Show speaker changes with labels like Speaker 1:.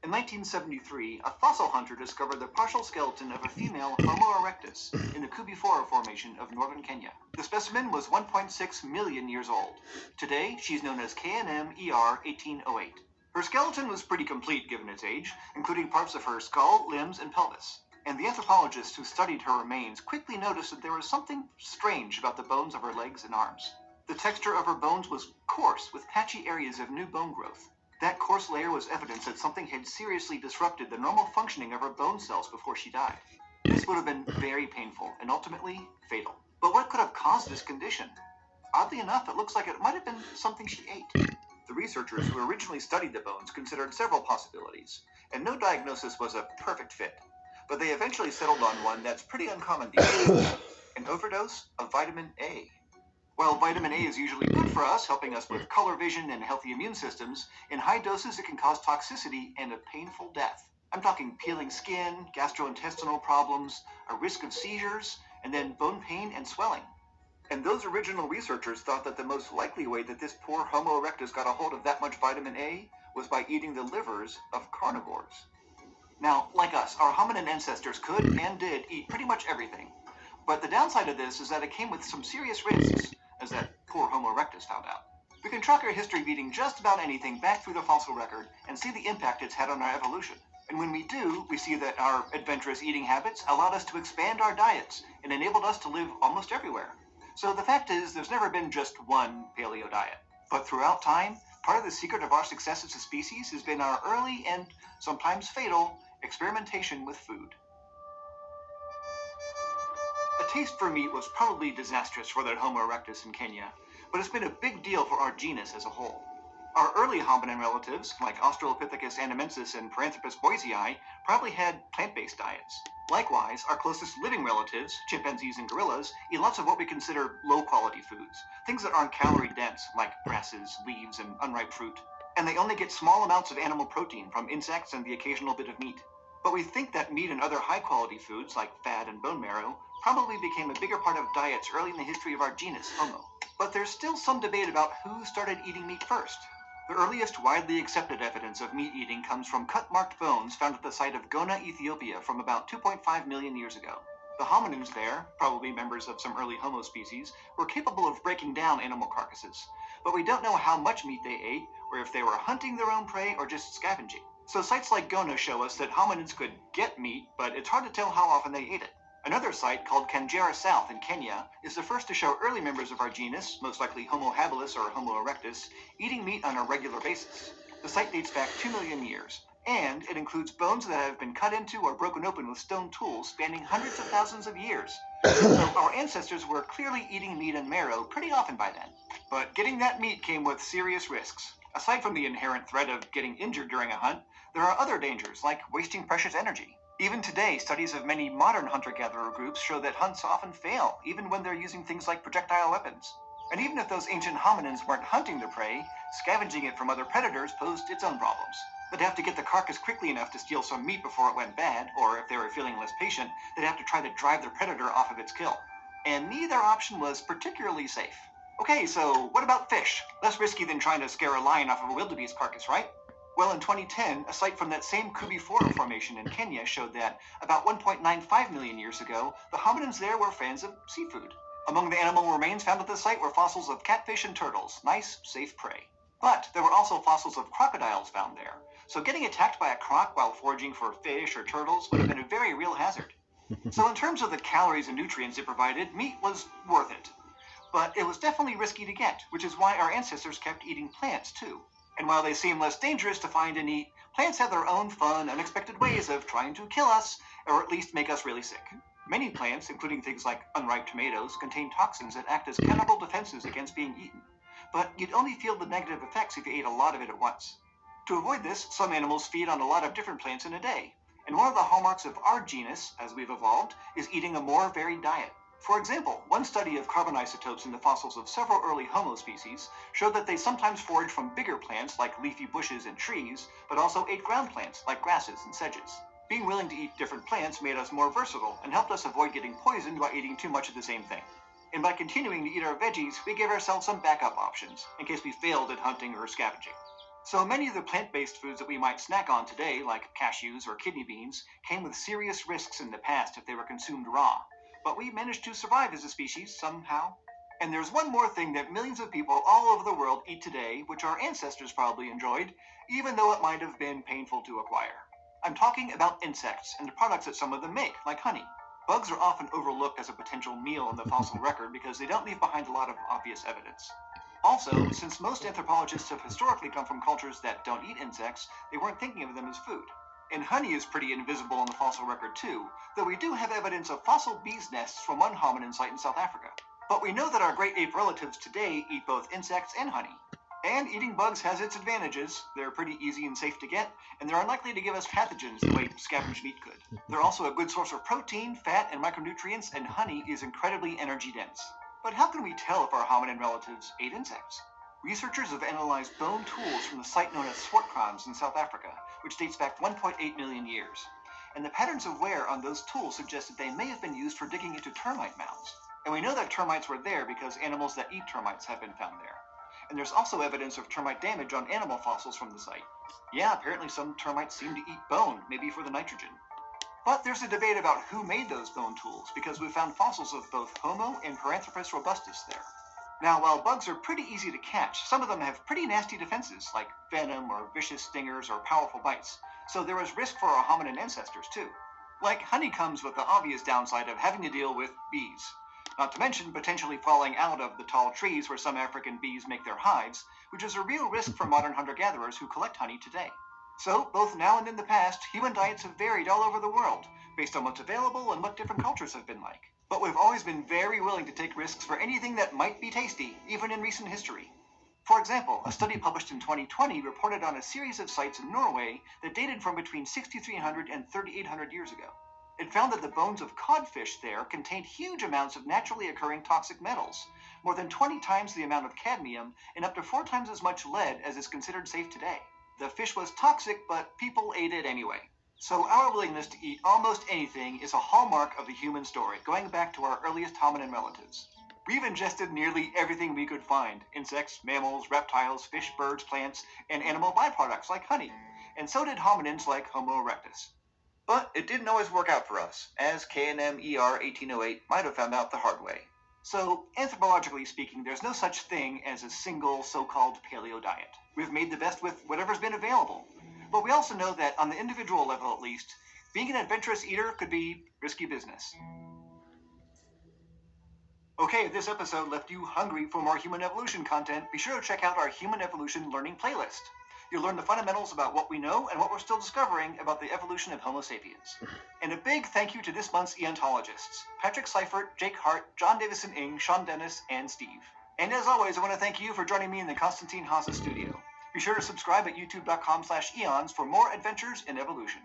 Speaker 1: In 1973, a fossil hunter discovered the partial skeleton of a female Homo erectus in the Kubifora Formation of northern Kenya. The specimen was 1.6 million years old. Today, she's known as KNM-ER 1808. Her skeleton was pretty complete given its age, including parts of her skull, limbs, and pelvis. And the anthropologists who studied her remains quickly noticed that there was something strange about the bones of her legs and arms. The texture of her bones was coarse, with patchy areas of new bone growth. That coarse layer was evidence that something had seriously disrupted the normal functioning of her bone cells before she died. This would have been very painful and ultimately fatal. But what could have caused this condition? Oddly enough, it looks like it might have been something she ate. The researchers who originally studied the bones considered several possibilities, and no diagnosis was a perfect fit. But they eventually settled on one that's pretty uncommon these days: an overdose of vitamin A. While vitamin A is usually good for us, helping us with color vision and healthy immune systems, in high doses it can cause toxicity and a painful death. I'm talking peeling skin, gastrointestinal problems, a risk of seizures, and then bone pain and swelling. And those original researchers thought that the most likely way that this poor Homo erectus got a hold of that much vitamin A was by eating the livers of carnivores. Now, like us, our hominin ancestors could and did eat pretty much everything. But the downside of this is that it came with some serious risks, as that poor Homo erectus found out. We can track our history of eating just about anything back through the fossil record and see the impact it's had on our evolution. And when we do, we see that our adventurous eating habits allowed us to expand our diets and enabled us to live almost everywhere. So the fact is, there's never been just one paleo diet. But throughout time, part of the secret of our success as a species has been our early and sometimes fatal experimentation with food. A taste for meat was probably disastrous for that Homo erectus in Kenya, but it's been a big deal for our genus as a whole. Our early hominin relatives, like Australopithecus anamensis and Paranthropus boisei, probably had plant-based diets. Likewise, our closest living relatives, chimpanzees and gorillas, eat lots of what we consider low-quality foods, things that aren't calorie-dense, like grasses, leaves, and unripe fruit. And they only get small amounts of animal protein from insects and the occasional bit of meat. But we think that meat and other high-quality foods, like fat and bone marrow, probably became a bigger part of diets early in the history of our genus, Homo. But there's still some debate about who started eating meat first. The earliest widely accepted evidence of meat eating comes from cut-marked bones found at the site of Gona, Ethiopia from about 2.5 million years ago. The hominins there, probably members of some early Homo species, were capable of breaking down animal carcasses. But we don't know how much meat they ate, or if they were hunting their own prey or just scavenging. So sites like Gona show us that hominids could get meat, but it's hard to tell how often they ate it. Another site, called Kangera South in Kenya, is the first to show early members of our genus, most likely Homo habilis or Homo erectus, eating meat on a regular basis. The site dates back 2 million years, and it includes bones that have been cut into or broken open with stone tools spanning hundreds of thousands of years. So our ancestors were clearly eating meat and marrow pretty often by then. But getting that meat came with serious risks. Aside from the inherent threat of getting injured during a hunt, there are other dangers, like wasting precious energy. Even today, studies of many modern hunter-gatherer groups show that hunts often fail, even when they're using things like projectile weapons. And even if those ancient hominins weren't hunting their prey, scavenging it from other predators posed its own problems. They'd have to get the carcass quickly enough to steal some meat before it went bad, or if they were feeling less patient, they'd have to try to drive their predator off of its kill. And neither option was particularly safe. Okay, so what about fish? Less risky than trying to scare a lion off of a wildebeest carcass, right? Well, in 2010, a site from that same Kubifora Formation in Kenya showed that, about 1.95 million years ago, the hominins there were fans of seafood. Among the animal remains found at the site were fossils of catfish and turtles, nice, safe prey. But there were also fossils of crocodiles found there, so getting attacked by a croc while foraging for fish or turtles would have been a very real hazard. So in terms of the calories and nutrients it provided, meat was worth it. But it was definitely risky to get, which is why our ancestors kept eating plants too. And while they seem less dangerous to find and eat, plants have their own fun, unexpected ways of trying to kill us, or at least make us really sick. Many plants, including things like unripe tomatoes, contain toxins that act as chemical defenses against being eaten. But you'd only feel the negative effects if you ate a lot of it at once. To avoid this, some animals feed on a lot of different plants in a day. And one of the hallmarks of our genus, as we've evolved, is eating a more varied diet. For example, one study of carbon isotopes in the fossils of several early Homo species showed that they sometimes foraged from bigger plants like leafy bushes and trees, but also ate ground plants like grasses and sedges. Being willing to eat different plants made us more versatile and helped us avoid getting poisoned by eating too much of the same thing. And by continuing to eat our veggies, we gave ourselves some backup options, in case we failed at hunting or scavenging. So many of the plant-based foods that we might snack on today, like cashews or kidney beans, came with serious risks in the past if they were consumed raw. But we managed to survive as a species somehow. And there's one more thing that millions of people all over the world eat today, which our ancestors probably enjoyed, even though it might have been painful to acquire. I'm talking about insects and the products that some of them make, like honey. Bugs are often overlooked as a potential meal in the fossil record because they don't leave behind a lot of obvious evidence. Also, since most anthropologists have historically come from cultures that don't eat insects, they weren't thinking of them as food. And honey is pretty invisible in the fossil record too, though we do have evidence of fossil bees' nests from one hominin site in South Africa. But we know that our great ape relatives today eat both insects and honey. And eating bugs has its advantages. They're pretty easy and safe to get, and they're unlikely to give us pathogens the way scavenged meat could. They're also a good source of protein, fat, and micronutrients, and honey is incredibly energy dense. But how can we tell if our hominin relatives ate insects? Researchers have analyzed bone tools from the site known as Swartkrans in South Africa, which dates back 1.8 million years. And the patterns of wear on those tools suggest that they may have been used for digging into termite mounds. And we know that termites were there because animals that eat termites have been found there. And there's also evidence of termite damage on animal fossils from the site. Yeah, apparently some termites seem to eat bone, maybe for the nitrogen. But there's a debate about who made those bone tools, because we found fossils of both Homo and Paranthropus robustus there. Now, while bugs are pretty easy to catch, some of them have pretty nasty defenses, like venom or vicious stingers or powerful bites. So there was risk for our hominin ancestors, too. Like honey comes with the obvious downside of having to deal with bees. Not to mention potentially falling out of the tall trees where some African bees make their hives, which is a real risk for modern hunter-gatherers who collect honey today. So, both now and in the past, human diets have varied all over the world, based on what's available and what different cultures have been like. But we've always been very willing to take risks for anything that might be tasty, even in recent history. For example, a study published in 2020 reported on a series of sites in Norway that dated from between 6,300 and 3,800 years ago. It found that the bones of codfish there contained huge amounts of naturally occurring toxic metals, more than 20 times the amount of cadmium and up to 4 times as much lead as is considered safe today. The fish was toxic, but people ate it anyway. So our willingness to eat almost anything is a hallmark of the human story, going back to our earliest hominin relatives. We've ingested nearly everything we could find: insects, mammals, reptiles, fish, birds, plants, and animal byproducts like honey. And so did hominins like Homo erectus. But it didn't always work out for us, as KNM-ER 1808 might have found out the hard way. So, anthropologically speaking, there's no such thing as a single so-called paleo diet. We've made the best with whatever's been available. But we also know that, on the individual level at least, being an adventurous eater could be risky business. Okay, if this episode left you hungry for more human evolution content, be sure to check out our Human Evolution Learning playlist. You'll learn the fundamentals about what we know and what we're still discovering about the evolution of Homo sapiens. And a big thank you to this month's Eontologists: Patrick Seifert, Jake Hart, John Davison-Ing, Sean Dennis, and Steve. And as always, I want to thank you for joining me in the Konstantin Haase studio. Be sure to subscribe at youtube.com/eons for more adventures in evolution.